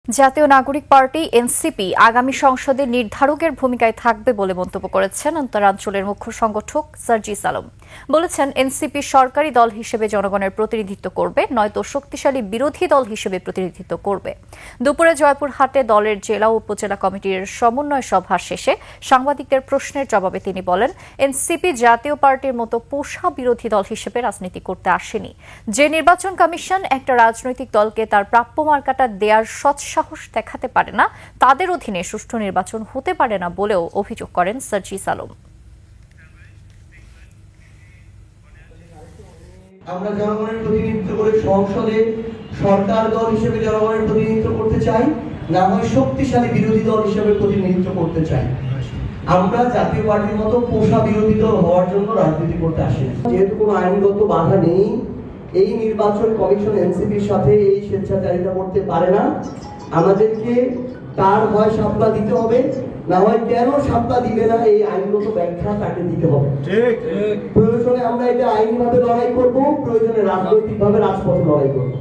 জাতীয় নাগরিক party NCP আগামী সংসদে নির্ধারকের ভূমিকায় থাকবে বলে মন্তব্য করেছেন উত্তরাঞ্চলের মুখ্য সংগঠক সার্জিস আলম। বলেছেন, এনসিপি সরকারি দল হিসেবে জনগণের প্রতিনিধিত্ব করবে, নয়তো শক্তিশালী বিরোধী দল হিসেবে প্রতিনিধিত্ব করবে। দুপুরে জয়পুরহাটে দলের জেলা ও উপজেলা কমিটির সমন্বয় সভা শেষে সাংবাদিকদের প্রশ্নের জবাবে তিনি বলেন, এনসিপি জাতীয় পার্টির মতো পোষা বিরোধী দল হিসেবে রাজনীতি করতে আসেনি। যে নির্বাচন কমিশন একটা রাজনৈতিক দলকে তার প্রাপ্য মার্কাটা দেওয়ার সাহস দেখাতে পারে না, তাদের অধীনে সুষ্ঠু নির্বাচন হতে পারে না বলেও অভিযোগ করেন সার্জিস আলম। আমরা জনগণের প্রতিনিধিত্ব করে সংসদে সরকার দল হিসেবে জনগণের প্রতিনিধিত্ব করতে চাই, না হয় শক্তিশালী বিরোধী দল হিসেবে প্রতিনিধিত্ব করতে চাই। আমরা জাতীয় পার্টির মতো পোষা বিরোধী দল হওয়ার জন্য রাজনীতি করতে আসি। যেহেতু কোনো আইনগত বাধা নেই, এই নির্বাচন কমিশন এনসিপির সাথে এই স্বেচ্ছাচারিতা করতে পারে না। আমাদেরকে তার হয় সাপলা দিতে হবে, না হয় কেন সাপলা দিবে না এই আইনগত ব্যাখ্যা তাকে দিতে হবে। প্রয়োজনে আমরা এটা আইনিভাবে লড়াই করব, প্রয়োজনে রাজনৈতিকভাবে রাজপথে লড়াই করব।